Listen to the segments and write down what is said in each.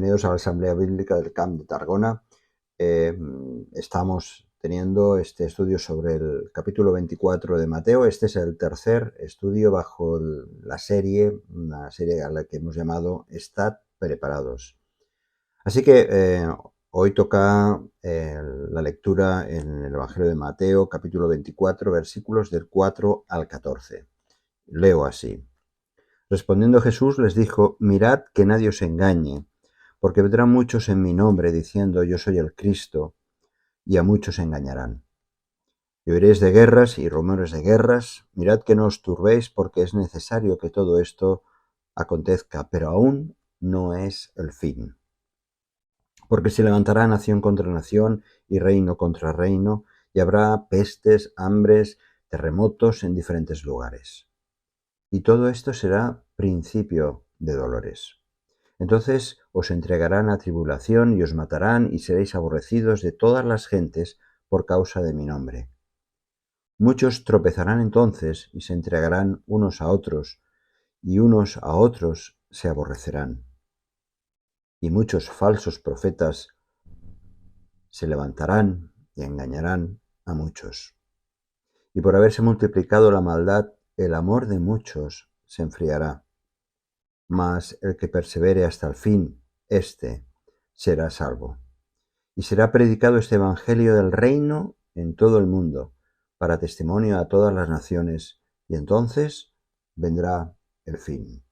Bienvenidos a la Asamblea Bíblica del Camp de Tarragona. Estamos teniendo este estudio sobre el capítulo 24 de Mateo. Este es el tercer estudio bajo una serie a la que hemos llamado Estad preparados. Así que hoy toca la lectura en el Evangelio de Mateo, capítulo 24, versículos del 4 al 14. Leo así. Respondiendo Jesús les dijo: mirad que nadie os engañe, porque vendrán muchos en mi nombre diciendo: yo soy el Cristo, y a muchos engañarán. Y oiréis de guerras y rumores de guerras. Mirad que no os turbéis, porque es necesario que todo esto acontezca, pero aún no es el fin. Porque se levantará nación contra nación y reino contra reino, y habrá pestes, hambres, terremotos en diferentes lugares. Y todo esto será principio de dolores. Entonces os entregarán a tribulación y os matarán, y seréis aborrecidos de todas las gentes por causa de mi nombre. Muchos tropezarán entonces y se entregarán unos a otros, y unos a otros se aborrecerán. Y muchos falsos profetas se levantarán y engañarán a muchos. Y por haberse multiplicado la maldad, el amor de muchos se enfriará. Mas el que persevere hasta el fin, éste será salvo. Y será predicado este evangelio del reino en todo el mundo, para testimonio a todas las naciones, y entonces vendrá el fin.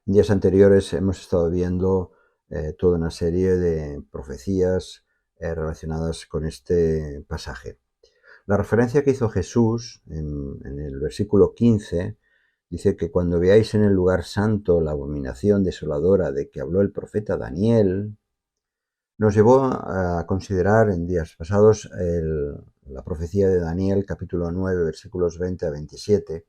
En días anteriores hemos estado viendo toda una serie de profecías relacionadas con este pasaje. La referencia que hizo Jesús en el versículo 15 dice que cuando veáis en el lugar santo la abominación desoladora de que habló el profeta Daniel, nos llevó a considerar en días pasados la profecía de Daniel, capítulo 9, versículos 20 a 27,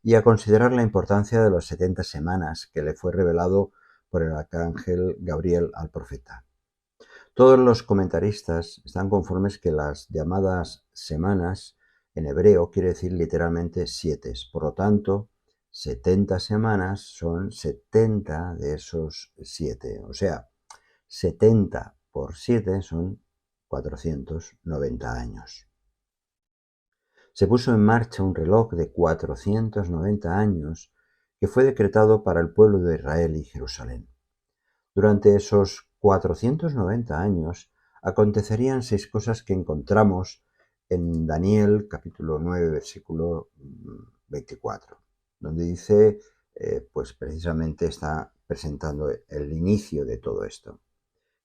y a considerar la importancia de las 70 semanas que le fue revelado por el arcángel Gabriel al profeta. Todos los comentaristas están conformes que las llamadas semanas en hebreo quiere decir literalmente 7. Por lo tanto, 70 semanas son 70 de esos 7. O sea, 70 por 7 son 490 años. Se puso en marcha un reloj de 490 años que fue decretado para el pueblo de Israel y Jerusalén. Durante esos 490 años acontecerían 6 cosas que encontramos en Daniel capítulo 9 versículo 24, donde dice, pues precisamente está presentando el inicio de todo esto.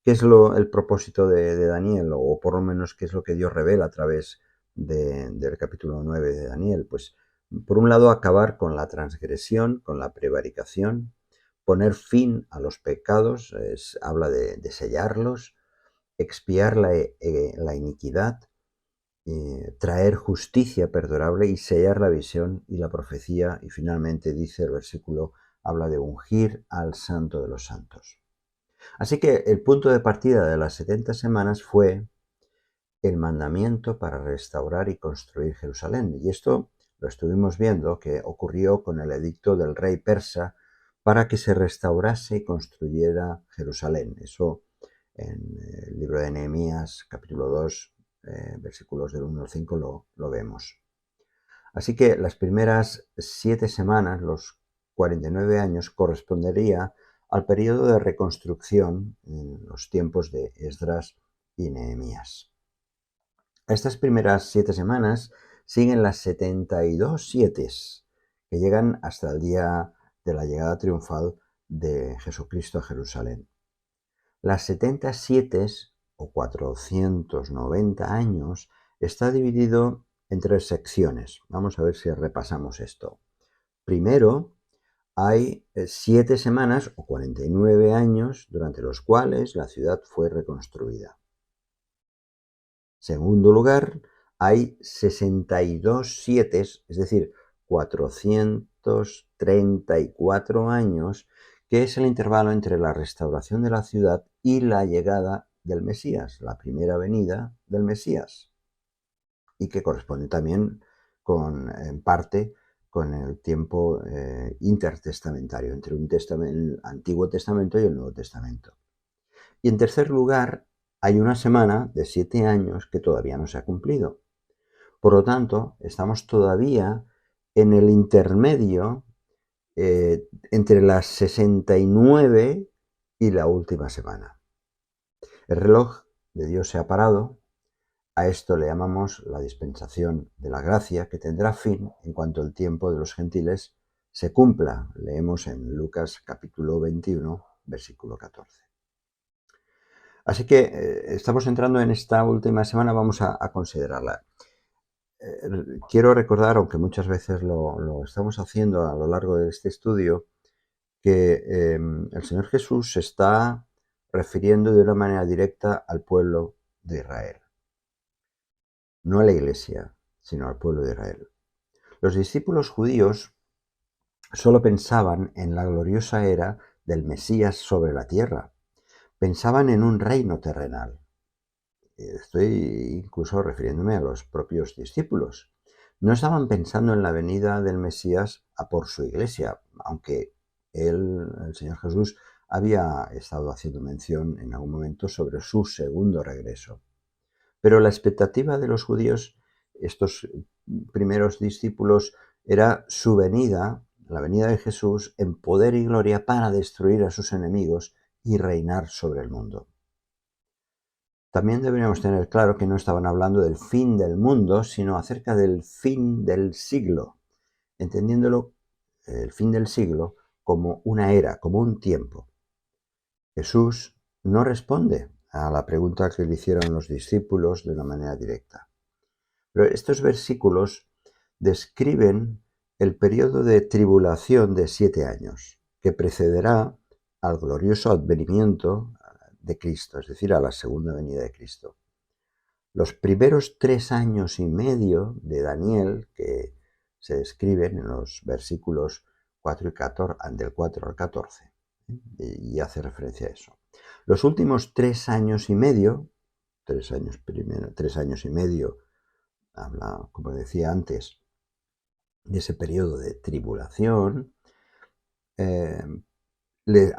¿Qué es el propósito de Daniel? O por lo menos, ¿qué es lo que Dios revela a través del capítulo 9 de Daniel? Pues, por un lado, acabar con la transgresión, con la prevaricación, poner fin a los pecados, habla de sellarlos, expiar la iniquidad, traer justicia perdurable y sellar la visión y la profecía. Y finalmente, dice el versículo, habla de ungir al Santo de los Santos. Así que el punto de partida de las 70 semanas fue el mandamiento para restaurar y construir Jerusalén. Y esto lo estuvimos viendo que ocurrió con el edicto del rey persa para que se restaurase y construyera Jerusalén. Eso en el libro de Nehemías, capítulo 2, versículos del 1 al 5 lo vemos. Así que las primeras 7 semanas, los 49 años, correspondería al periodo de reconstrucción en los tiempos de Esdras y Nehemías. A estas primeras 7 semanas siguen las 72 sietes que llegan hasta el día de la llegada triunfal de Jesucristo a Jerusalén. Las 70 sietes, o 490 años, está dividido en 3 secciones. Vamos a ver si repasamos esto. Primero, hay 7 semanas o 49 años durante los cuales la ciudad fue reconstruida. Segundo lugar, hay 62 sietes, es decir, 434 años, que es el intervalo entre la restauración de la ciudad y la llegada del Mesías, la primera venida del Mesías, y que corresponde también en parte con el tiempo intertestamentario, entre el Antiguo Testamento y el Nuevo Testamento. Y en tercer lugar, hay una semana de 7 años que todavía no se ha cumplido. Por lo tanto, estamos todavía en el intermedio entre las 69 y la última semana. El reloj de Dios se ha parado. A esto le llamamos la dispensación de la gracia, que tendrá fin en cuanto el tiempo de los gentiles se cumpla. Leemos en Lucas capítulo 21, versículo 14. Así que estamos entrando en esta última semana, vamos a considerarla. Quiero recordar, aunque muchas veces lo estamos haciendo a lo largo de este estudio, que el Señor Jesús se está refiriendo de una manera directa al pueblo de Israel. No a la Iglesia, sino al pueblo de Israel. Los discípulos judíos solo pensaban en la gloriosa era del Mesías sobre la tierra. Pensaban en un reino terrenal. Estoy incluso refiriéndome a los propios discípulos. No estaban pensando en la venida del Mesías a por su iglesia, aunque el Señor Jesús había estado haciendo mención en algún momento sobre su segundo regreso. Pero la expectativa de los judíos, estos primeros discípulos, era su venida, la venida de Jesús, en poder y gloria para destruir a sus enemigos y reinar sobre el mundo. También deberíamos tener claro que no estaban hablando del fin del mundo, sino acerca del fin del siglo, entendiéndolo el fin del siglo como una era, como un tiempo. Jesús no responde a la pregunta que le hicieron los discípulos de una manera directa. Pero estos versículos describen el periodo de tribulación de 7 años, que precederá al glorioso advenimiento de Cristo, es decir, a la segunda venida de Cristo. Los primeros 3 años y medio de Daniel, que se describen en los versículos 4 y 14, del 4 al 14, y hace referencia a eso. Los últimos 3 años y medio, 3 años y medio, habla, como decía antes, de ese periodo de tribulación.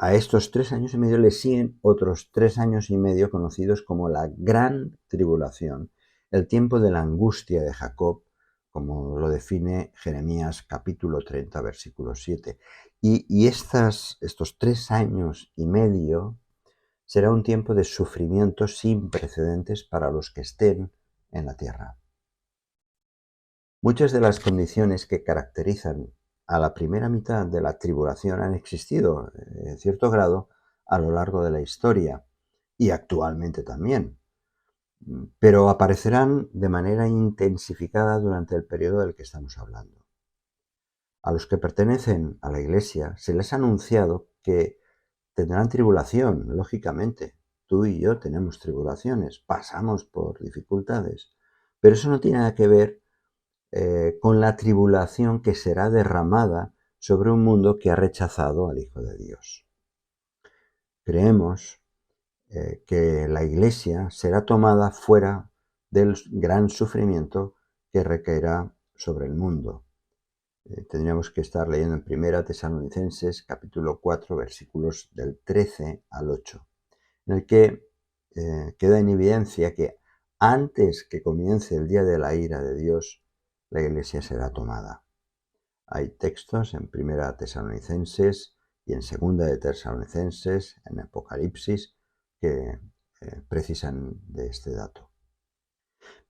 A estos 3 años y medio le siguen otros 3 años y medio conocidos como la gran tribulación, el tiempo de la angustia de Jacob, como lo define Jeremías capítulo 30, versículo 7. Y estos 3 años y medio será un tiempo de sufrimiento sin precedentes para los que estén en la tierra. Muchas de las condiciones que caracterizan a la primera mitad de la tribulación han existido, en cierto grado, a lo largo de la historia y actualmente también, pero aparecerán de manera intensificada durante el periodo del que estamos hablando. A los que pertenecen a la Iglesia se les ha anunciado que tendrán tribulación, lógicamente. Tú y yo tenemos tribulaciones, pasamos por dificultades, pero eso no tiene nada que ver con la tribulación que será derramada sobre un mundo que ha rechazado al Hijo de Dios. Creemos que la Iglesia será tomada fuera del gran sufrimiento que recaerá sobre el mundo. Tendríamos que estar leyendo en 1 Tesalonicenses capítulo 4 versículos del 13 al 8, en el que queda en evidencia que antes que comience el día de la ira de Dios, la Iglesia será tomada. Hay textos en 1 Tesalonicenses y en 2 de Tesalonicenses, en Apocalipsis, que precisan de este dato.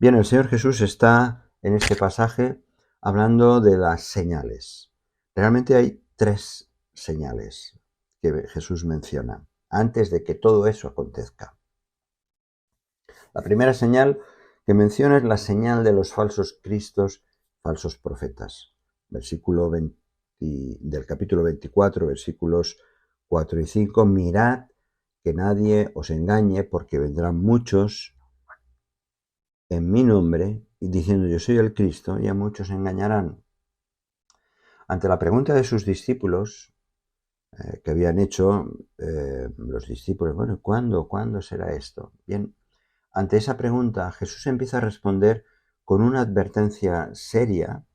Bien, el Señor Jesús está en este pasaje hablando de las señales. Realmente hay 3 señales que Jesús menciona antes de que todo eso acontezca. La primera señal que menciona es la señal de los falsos cristos, falsos profetas. Versículo 20, del capítulo 24, versículos 4 y 5. Mirad que nadie os engañe, porque vendrán muchos en mi nombre, y diciendo yo soy el Cristo, y a muchos engañarán. Ante la pregunta de sus discípulos, que habían hecho los discípulos, bueno, ¿cuándo será esto? Bien, ante esa pregunta, Jesús empieza a responder con una advertencia seria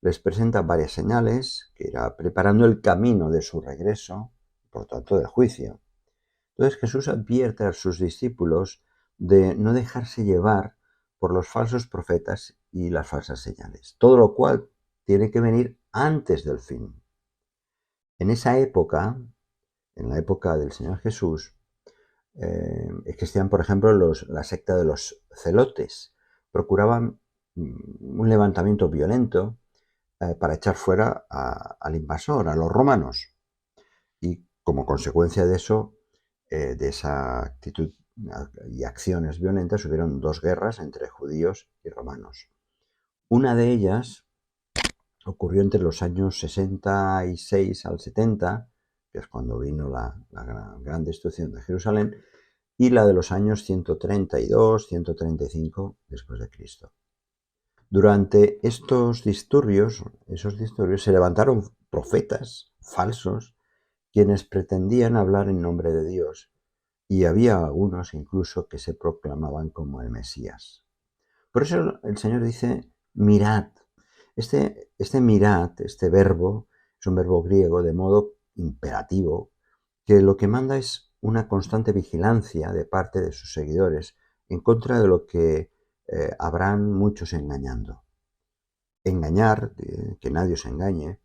les presenta varias señales que irá preparando el camino de su regreso, por tanto del juicio. Entonces Jesús advierte a sus discípulos de no dejarse llevar por los falsos profetas y las falsas señales, todo lo cual tiene que venir antes del fin. En esa época, en la época del Señor Jesús, existían, por ejemplo, la secta de los celotes. Procuraban un levantamiento violento para echar fuera al invasor, a los romanos. Y como consecuencia de eso, de esa actitud y acciones violentas, hubieron dos guerras entre judíos y romanos. Una de ellas ocurrió entre los años 66 al 70, que es cuando vino la gran destrucción de Jerusalén, y la de los años 132, 135 después de Cristo. Durante esos disturbios se levantaron profetas falsos quienes pretendían hablar en nombre de Dios, y había algunos incluso que se proclamaban como el Mesías. Por eso el Señor dice, mirad. Este mirad, este verbo, es un verbo griego de modo imperativo, que lo que manda es una constante vigilancia de parte de sus seguidores en contra de lo que habrán muchos engañando. Engañar, que nadie os engañe,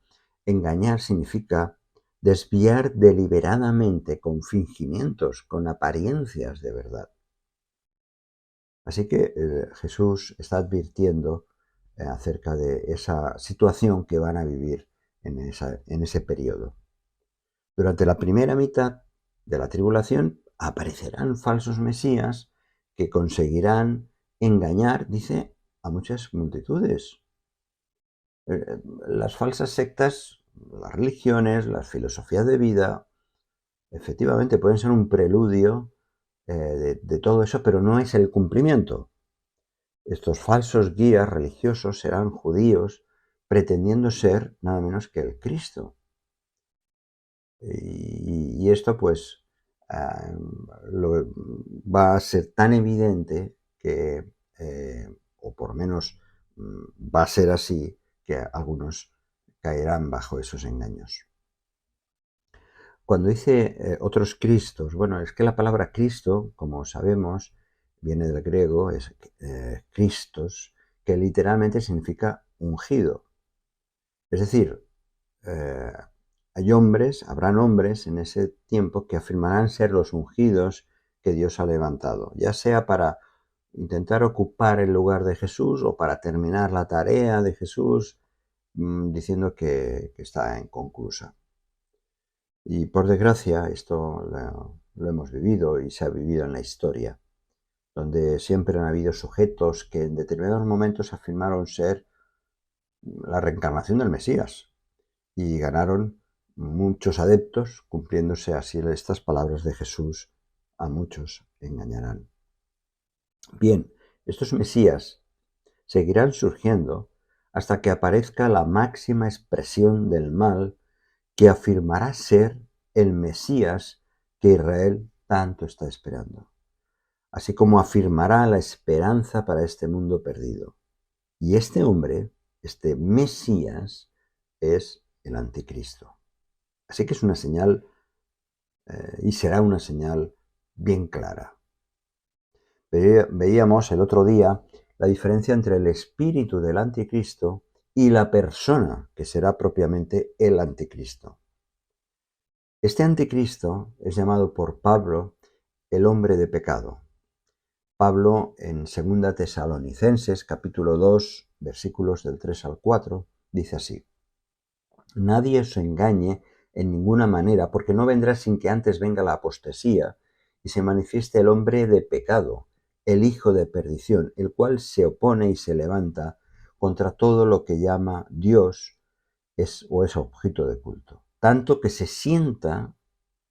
engañar significa desviar deliberadamente con fingimientos, con apariencias de verdad. Así que Jesús está advirtiendo acerca de esa situación que van a vivir en ese periodo. Durante la primera mitad de la tribulación aparecerán falsos mesías que conseguirán engañar, dice, a muchas multitudes. Las falsas sectas, las religiones, las filosofías de vida, efectivamente pueden ser un preludio de todo eso, pero no es el cumplimiento. Estos falsos guías religiosos serán judíos pretendiendo ser nada menos que el Cristo. Y esto pues va a ser tan evidente que, o por lo menos va a ser así, que algunos caerán bajo esos engaños. Cuando dice otros Cristos, bueno, es que la palabra Cristo, como sabemos, viene del griego, es Christos, que literalmente significa ungido. Es decir, habrán hombres en ese tiempo que afirmarán ser los ungidos que Dios ha levantado, ya sea para intentar ocupar el lugar de Jesús o para terminar la tarea de Jesús, diciendo que está inconclusa. Y por desgracia, esto lo hemos vivido y se ha vivido en la historia, donde siempre han habido sujetos que en determinados momentos afirmaron ser la reencarnación del Mesías y ganaron muchos adeptos, cumpliéndose así estas palabras de Jesús, a muchos engañarán. Bien, estos Mesías seguirán surgiendo hasta que aparezca la máxima expresión del mal que afirmará ser el Mesías que Israel tanto está esperando, así como afirmará la esperanza para este mundo perdido. Y este hombre, este Mesías, es el Anticristo. Así que es una señal, y será una señal bien clara. Veíamos el otro día la diferencia entre el espíritu del Anticristo y la persona que será propiamente el Anticristo. Este Anticristo es llamado por Pablo el hombre de pecado. Pablo en 2 Tesalonicenses capítulo 2 versículos del 3 al 4 dice así: Nadie os engañe en ninguna manera, porque no vendrá sin que antes venga la apostasía y se manifieste el hombre de pecado, el hijo de perdición, el cual se opone y se levanta contra todo lo que llama Dios es objeto de culto, tanto que se sienta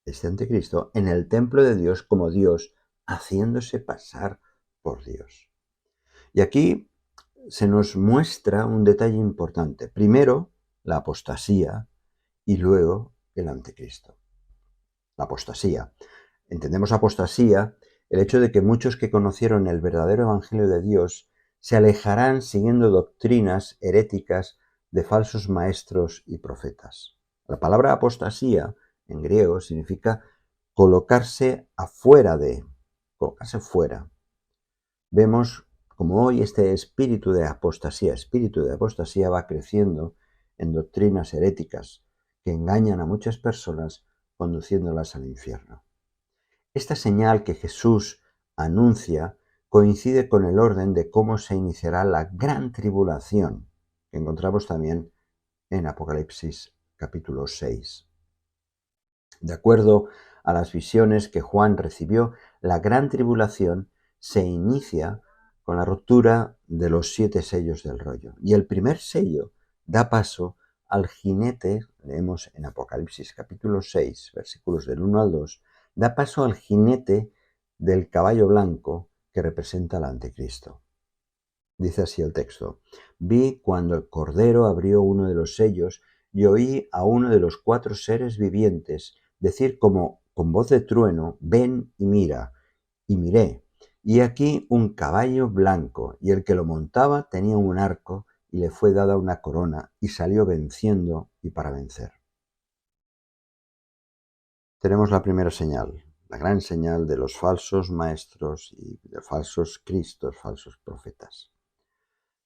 este anticristo en el templo de Dios como Dios, haciéndose pasar por Dios. Y aquí se nos muestra un detalle importante. Primero, la apostasía y luego el anticristo. La apostasía. Entendemos apostasía el hecho de que muchos que conocieron el verdadero evangelio de Dios se alejarán siguiendo doctrinas heréticas de falsos maestros y profetas. La palabra apostasía en griego significa colocarse afuera de, colocarse fuera. Vemos como hoy este espíritu de apostasía va creciendo en doctrinas heréticas que engañan a muchas personas conduciéndolas al infierno. Esta señal que Jesús anuncia coincide con el orden de cómo se iniciará la gran tribulación, que encontramos también en Apocalipsis capítulo 6. De acuerdo a las visiones que Juan recibió, la gran tribulación se inicia con la ruptura de los 7 sellos del rollo. Y el primer sello da paso al jinete, leemos en Apocalipsis capítulo 6, versículos del 1 al 2, da paso al jinete del caballo blanco que representa al anticristo. Dice así el texto: vi cuando el Cordero abrió uno de los sellos y oí a uno de los 4 seres vivientes decir como con voz de trueno: ven y mira. Y miré, y aquí un caballo blanco, y el que lo montaba tenía un arco, y le fue dada una corona, y salió venciendo y para vencer. Tenemos la primera señal, la gran señal de los falsos maestros y de falsos cristos, falsos profetas.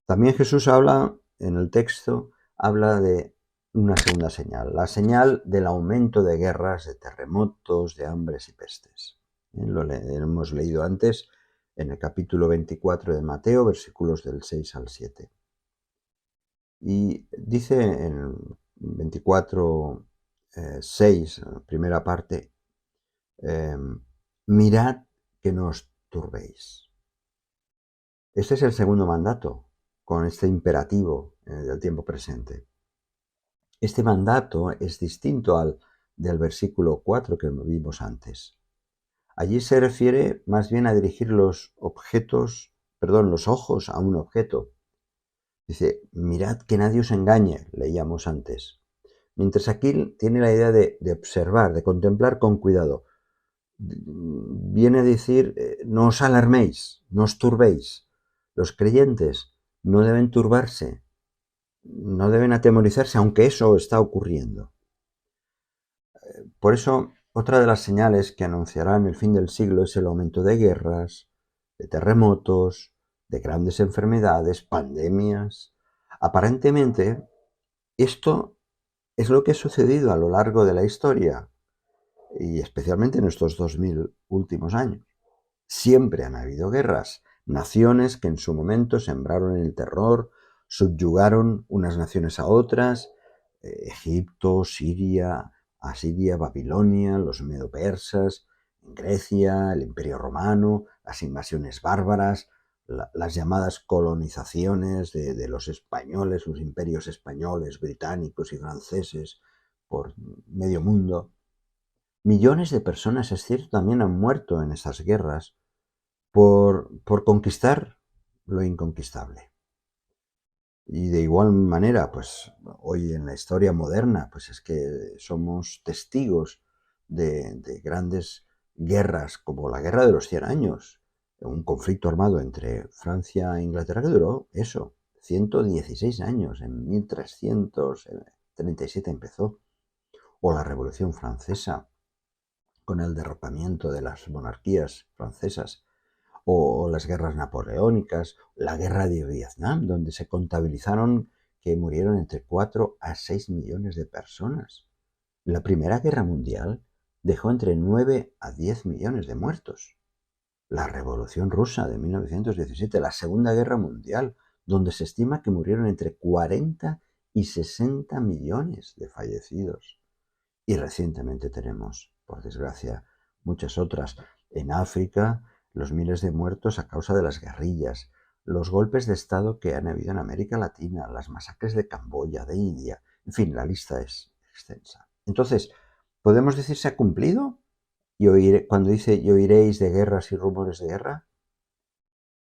También Jesús habla en el texto, habla de una segunda señal, la señal del aumento de guerras, de terremotos, de hambres y pestes. Lo hemos leído antes en el capítulo 24 de Mateo, versículos del 6 al 7. Y dice en 24, 6, primera parte, mirad que no os turbéis. Este es el segundo mandato, con este imperativo del tiempo presente. Este mandato es distinto al del versículo 4 que vimos antes. Allí se refiere más bien a dirigir los ojos a un objeto. Dice, mirad que nadie os engañe, leíamos antes. Mientras aquí tiene la idea de observar, de contemplar con cuidado. Viene a decir, no os alarméis, no os turbéis. Los creyentes no deben turbarse, no deben atemorizarse, aunque eso está ocurriendo. Por eso, otra de las señales que anunciarán el fin del siglo es el aumento de guerras, de terremotos, de grandes enfermedades, pandemias. Aparentemente, esto es lo que ha sucedido a lo largo de la historia, y especialmente en estos 2000 últimos años. Siempre han habido guerras, naciones que en su momento sembraron el terror, subyugaron unas naciones a otras, Egipto, Siria, Asiria, Babilonia, los medo-persas, Grecia, el Imperio Romano, las invasiones bárbaras, las llamadas colonizaciones de los españoles, los imperios españoles, británicos y franceses por medio mundo. Millones de personas, es cierto, también han muerto en esas guerras por conquistar lo inconquistable. Y de igual manera, pues hoy en la historia moderna, pues es que somos testigos de grandes guerras, como la Guerra de los 100 años, un conflicto armado entre Francia e Inglaterra que duró 116 años, en 1337 empezó, o la Revolución Francesa, con el derrocamiento de las monarquías francesas, o las guerras napoleónicas, la guerra de Vietnam, donde se contabilizaron que murieron entre 4 a 6 millones de personas. La Primera Guerra Mundial dejó entre 9 a 10 millones de muertos. La Revolución Rusa de 1917, la Segunda Guerra Mundial, donde se estima que murieron entre 40 y 60 millones de fallecidos. Y recientemente tenemos, por desgracia, muchas otras. En África, los miles de muertos a causa de las guerrillas, los golpes de Estado que han habido en América Latina, las masacres de Camboya, de India, en fin, la lista es extensa. Entonces, ¿podemos decir se ha cumplido? Cuando dice y oiréis de guerras y rumores de guerra,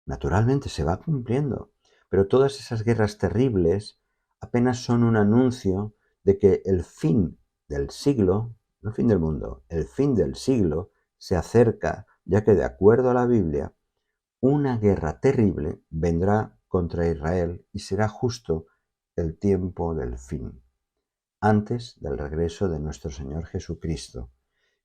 naturalmente se va cumpliendo, pero todas esas guerras terribles apenas son un anuncio de que el fin del siglo, no el fin del mundo, el fin del siglo se acerca, ya que de acuerdo a la Biblia, una guerra terrible vendrá contra Israel y será justo el tiempo del fin, antes del regreso de nuestro Señor Jesucristo,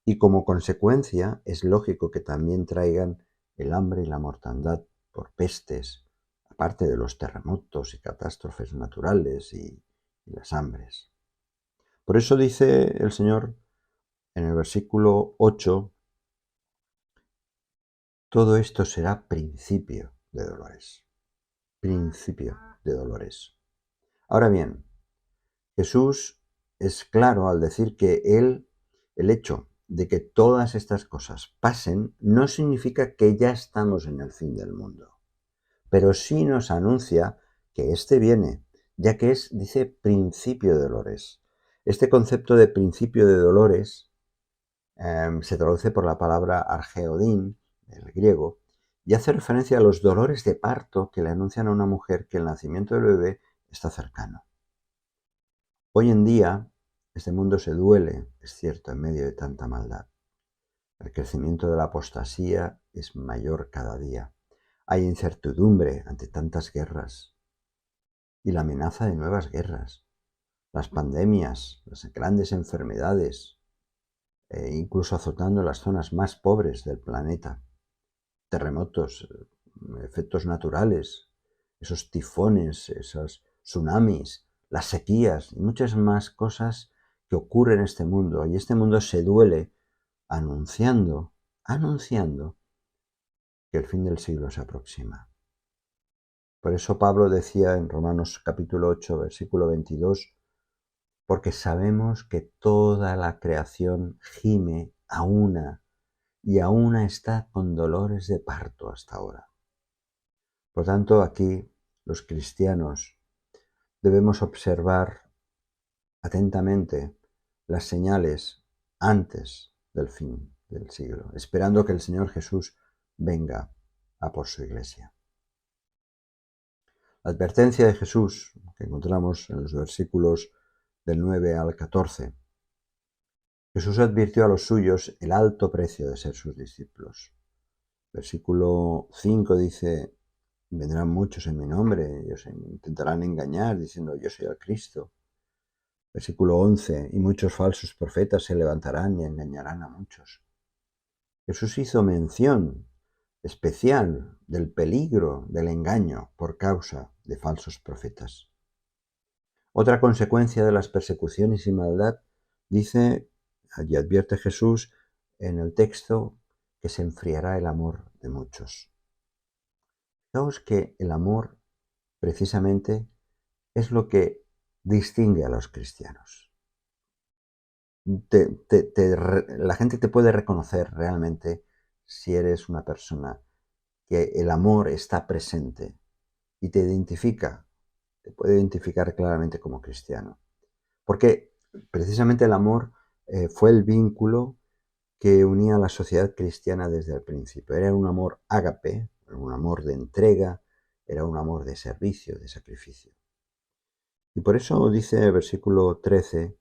y como consecuencia es lógico que también traigan el hambre y la mortandad por pestes, aparte de los terremotos y catástrofes naturales y las hambres. Por eso dice el Señor en el versículo 8, todo esto será principio de dolores. Principio de dolores. Ahora bien, Jesús es claro al decir que el hecho de que todas estas cosas pasen no significa que ya estamos en el fin del mundo, pero sí nos anuncia que éste viene, ya que es, dice, principio de dolores. Este concepto de principio de dolores se traduce por la palabra argeodín, el griego, y hace referencia a los dolores de parto que le anuncian a una mujer que el nacimiento del bebé está cercano. Hoy en día, este mundo se duele, es cierto, en medio de tanta maldad. El crecimiento de la apostasía es mayor cada día. Hay incertidumbre ante tantas guerras y la amenaza de nuevas guerras, las pandemias, las grandes enfermedades, incluso azotando las zonas más pobres del planeta, terremotos, efectos naturales, esos tifones, esos tsunamis, las sequías y muchas más cosas que ocurren en este mundo. Y este mundo se duele anunciando que el fin del siglo se aproxima. Por eso Pablo decía en Romanos capítulo 8, versículo 22, porque sabemos que toda la creación gime a una y a una está con dolores de parto hasta ahora. Por tanto, aquí los cristianos debemos observar atentamente las señales antes del fin del siglo, esperando que el Señor Jesús venga a por su iglesia. La advertencia de Jesús, que encontramos en los versículos del 9 al 14, Jesús advirtió a los suyos el alto precio de ser sus discípulos. Versículo 5 dice, vendrán muchos en mi nombre y os intentarán engañar diciendo yo soy el Cristo. Versículo 11, y muchos falsos profetas se levantarán y engañarán a muchos. Jesús hizo mención especial del peligro del engaño por causa de falsos profetas. Otra consecuencia de las persecuciones y maldad, dice y advierte Jesús en el texto, que se enfriará el amor de muchos. Fijaos que el amor, precisamente, es lo que distingue a los cristianos. La gente te puede reconocer realmente si eres una persona que el amor está presente y te puede identificar claramente como cristiano. Porque precisamente el amor fue el vínculo que unía a la sociedad cristiana desde el principio. Era un amor ágape, un amor de entrega, era un amor de servicio, de sacrificio. Y por eso dice el versículo 13,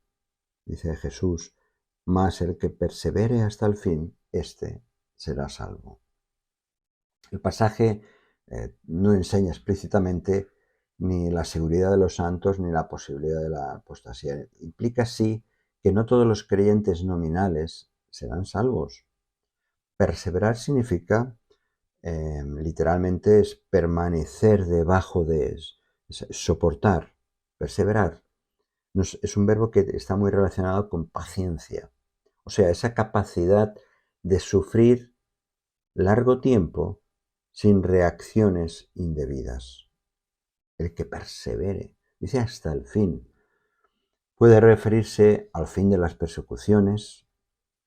dice Jesús, mas el que persevere hasta el fin, éste será salvo. El pasaje no enseña explícitamente ni la seguridad de los santos ni la posibilidad de la apostasía. Implica sí que no todos los creyentes nominales serán salvos. Perseverar significa, literalmente, es permanecer debajo de, es soportar, perseverar. Es un verbo que está muy relacionado con paciencia. O sea, esa capacidad de sufrir largo tiempo sin reacciones indebidas. El que persevere, dice hasta el fin. Puede referirse al fin de las persecuciones,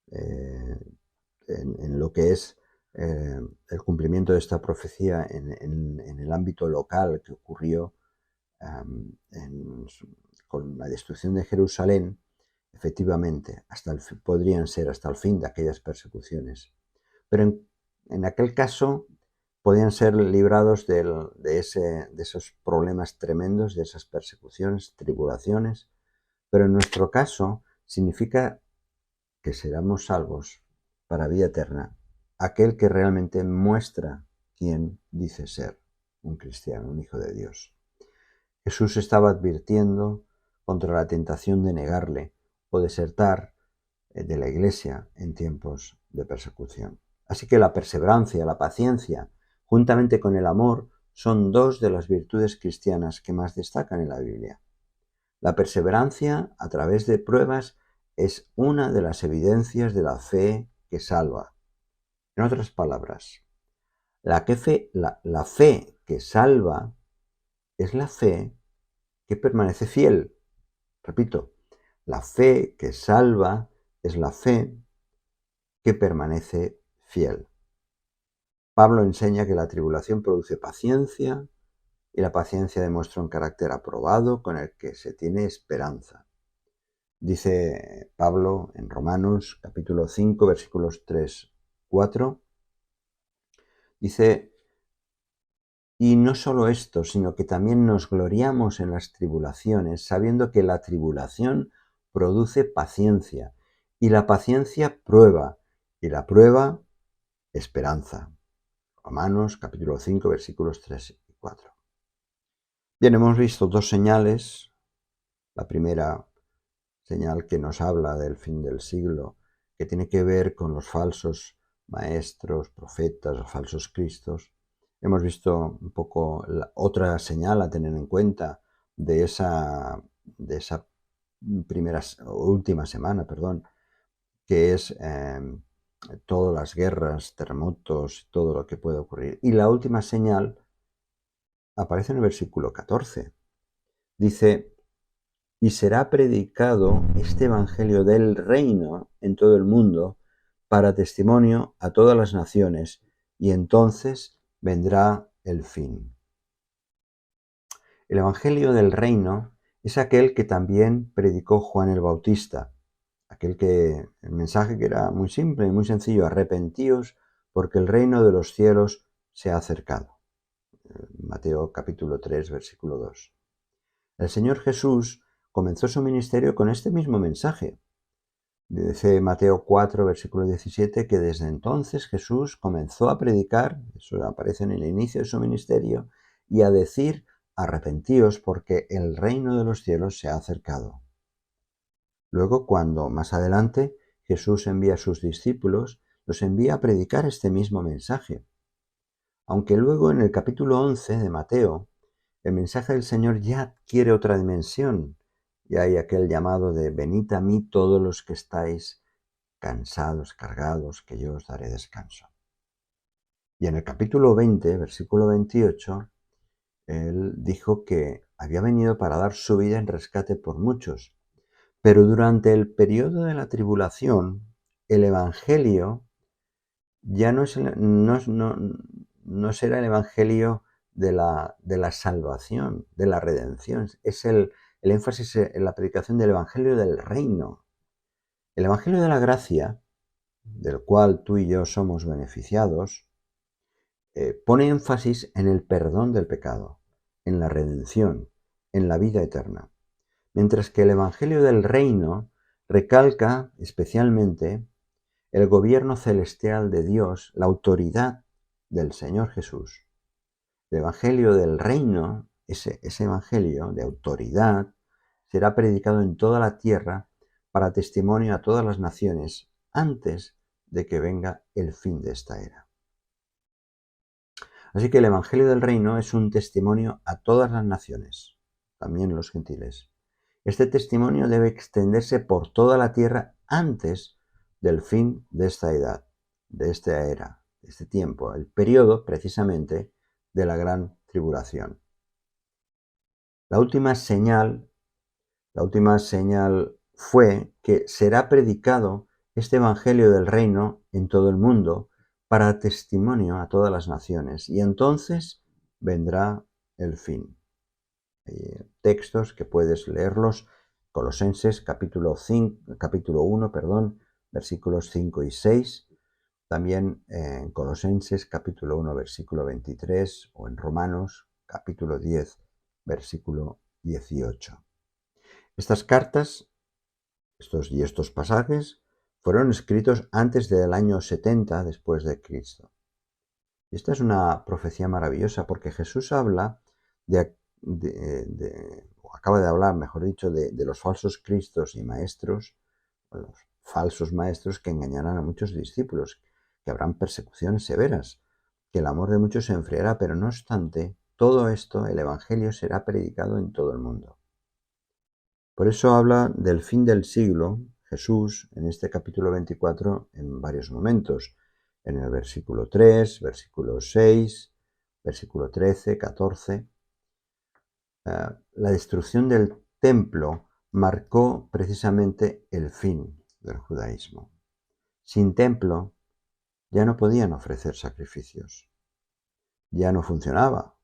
en lo que es el cumplimiento de esta profecía en el ámbito local que ocurrió con la destrucción de Jerusalén. Efectivamente, podrían ser hasta el fin de aquellas persecuciones. Pero en aquel caso podían ser librados de esos problemas tremendos, de esas persecuciones, tribulaciones. Pero en nuestro caso significa que seremos salvos para vida eterna aquel que realmente muestra quién dice ser un cristiano, un hijo de Dios. Jesús estaba advirtiendo contra la tentación de negarle o desertar de la Iglesia en tiempos de persecución. Así que la perseverancia, la paciencia, juntamente con el amor, son dos de las virtudes cristianas que más destacan en la Biblia. La perseverancia a través de pruebas es una de las evidencias de la fe que salva. En otras palabras, la fe que salva es la fe que permanece fiel. Repito, la fe que salva es la fe que permanece fiel. Pablo enseña que la tribulación produce paciencia y la paciencia demuestra un carácter aprobado con el que se tiene esperanza. Dice Pablo en Romanos capítulo 5 versículos 3-4, dice: y no solo esto, sino que también nos gloriamos en las tribulaciones, sabiendo que la tribulación produce paciencia, y la paciencia prueba, y la prueba esperanza. Romanos capítulo 5 versículos 3 y 4. Bien, hemos visto dos señales. La primera señal que nos habla del fin del siglo, que tiene que ver con los falsos maestros, profetas o falsos cristos. Hemos visto un poco otra señal a tener en cuenta de esa última semana, que es todas las guerras, terremotos, todo lo que puede ocurrir. Y la última señal aparece en el versículo 14. Dice: y será predicado este evangelio del reino en todo el mundo para testimonio a todas las naciones, y entonces vendrá el fin. El evangelio del reino es aquel que también predicó Juan el Bautista, el mensaje que era muy simple y muy sencillo: arrepentíos porque el reino de los cielos se ha acercado. Mateo capítulo 3 versículo 2. El Señor Jesús comenzó su ministerio con este mismo mensaje. Dice Mateo 4, versículo 17, que desde entonces Jesús comenzó a predicar, eso aparece en el inicio de su ministerio, y a decir: arrepentíos porque el reino de los cielos se ha acercado. Luego, cuando más adelante Jesús envía a sus discípulos, los envía a predicar este mismo mensaje. Aunque luego en el capítulo 11 de Mateo, el mensaje del Señor ya adquiere otra dimensión. Y hay aquel llamado de: venid a mí todos los que estáis cansados, cargados, que yo os daré descanso. Y en el capítulo 20, versículo 28, él dijo que había venido para dar su vida en rescate por muchos. Pero durante el periodo de la tribulación, el Evangelio ya no será el Evangelio de la salvación, de la redención. Es el énfasis en la predicación del Evangelio del reino. El Evangelio de la gracia, del cual tú y yo somos beneficiados, pone énfasis en el perdón del pecado, en la redención, en la vida eterna. Mientras que el Evangelio del reino recalca especialmente el gobierno celestial de Dios, la autoridad del Señor Jesús. El Evangelio del reino, ese Evangelio de autoridad, será predicado en toda la tierra para testimonio a todas las naciones antes de que venga el fin de esta era. Así que el Evangelio del reino es un testimonio a todas las naciones, también los gentiles. Este testimonio debe extenderse por toda la tierra antes del fin de esta edad, de esta era, de este tiempo, el periodo precisamente de la gran tribulación. La última señal fue que será predicado este Evangelio del reino en todo el mundo para testimonio a todas las naciones, y entonces vendrá el fin. Hay textos que puedes leerlos: Colosenses capítulo 1, versículos 5 y 6, también en Colosenses capítulo 1 versículo 23, o en Romanos capítulo 10 versículo 18. Estas cartas, estos pasajes, fueron escritos antes del año 70 después de Cristo. Y esta es una profecía maravillosa, porque Jesús habla de o acaba de hablar, mejor dicho, de los falsos cristos y maestros, los falsos maestros que engañarán a muchos discípulos, que habrán persecuciones severas, que el amor de muchos se enfriará, pero no obstante, todo esto, el Evangelio será predicado en todo el mundo. Por eso habla del fin del siglo Jesús en este capítulo 24 en varios momentos, en el versículo 3, versículo 6, versículo 13, 14. La destrucción del templo marcó precisamente el fin del judaísmo. Sin templo ya no podían ofrecer sacrificios, ya no funcionaba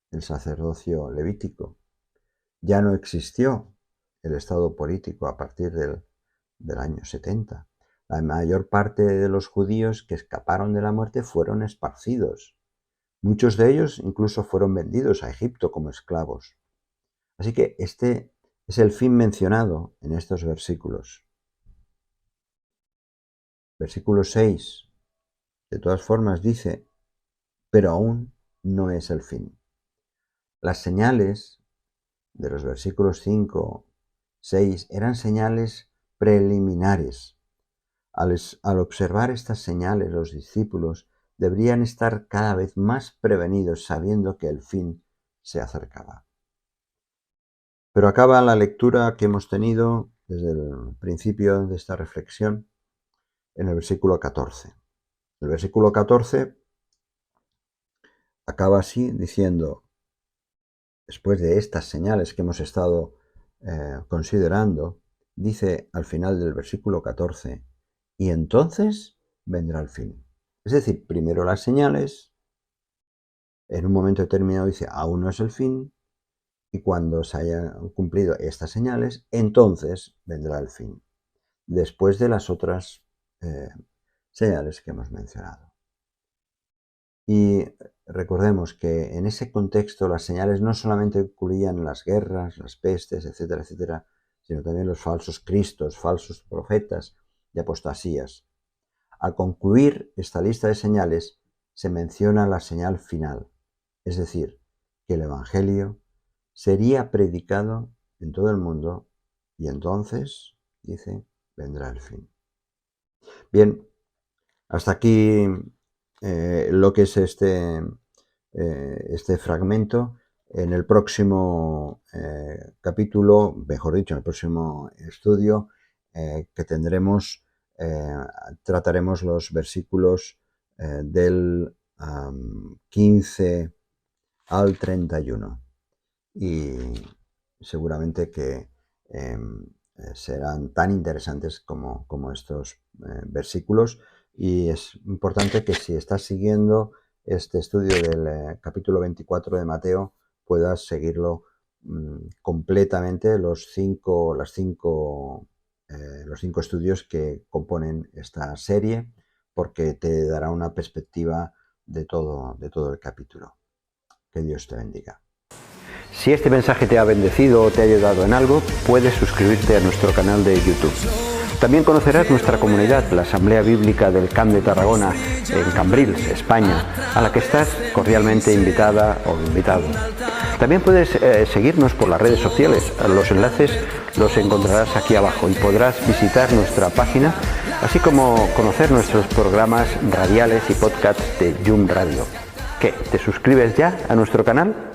el sacerdocio levítico, ya no existió el estado político a partir del año 70. La mayor parte de los judíos que escaparon de la muerte fueron esparcidos. Muchos de ellos incluso fueron vendidos a Egipto como esclavos. Así que este es el fin mencionado en estos versículos. Versículo 6, de todas formas dice, pero aún no es el fin. Las señales de los versículos 5, 6 eran señales preliminares. Al observar estas señales, los discípulos deberían estar cada vez más prevenidos sabiendo que el fin se acercaba. Pero acaba la lectura que hemos tenido desde el principio de esta reflexión en el versículo 14. El versículo 14 acaba así diciendo, después de estas señales que hemos estado considerando, dice al final del versículo 14, y entonces vendrá el fin. Es decir, primero las señales, en un momento determinado dice, aún no es el fin, y cuando se hayan cumplido estas señales, entonces vendrá el fin, después de las otras señales que hemos mencionado. Y recordemos que en ese contexto las señales no solamente cubrían las guerras, las pestes, etcétera, etcétera, sino también los falsos cristos, falsos profetas y apostasías. Al concluir esta lista de señales, se menciona la señal final, es decir, que el Evangelio sería predicado en todo el mundo y entonces, dice, vendrá el fin. Bien, hasta aquí lo que es este fragmento. En el próximo capítulo, mejor dicho, en el próximo estudio que tendremos, trataremos los versículos del 15 al 31 y seguramente que serán tan interesantes como estos versículos, y es importante que si estás siguiendo este estudio del capítulo 24 de Mateo puedas seguirlo completamente, los cinco estudios que componen esta serie, porque te dará una perspectiva de todo el capítulo. Que Dios te bendiga. Si este mensaje te ha bendecido o te ha ayudado en algo, puedes suscribirte a nuestro canal de YouTube. También conocerás nuestra comunidad, la Asamblea Bíblica del Camp de Tarragona, en Cambrils, España, a la que estás cordialmente invitada o invitado. También puedes seguirnos por las redes sociales. Los enlaces los encontrarás aquí abajo y podrás visitar nuestra página, así como conocer nuestros programas radiales y podcasts de Yum Radio. ¿Qué? ¿Te suscribes ya a nuestro canal?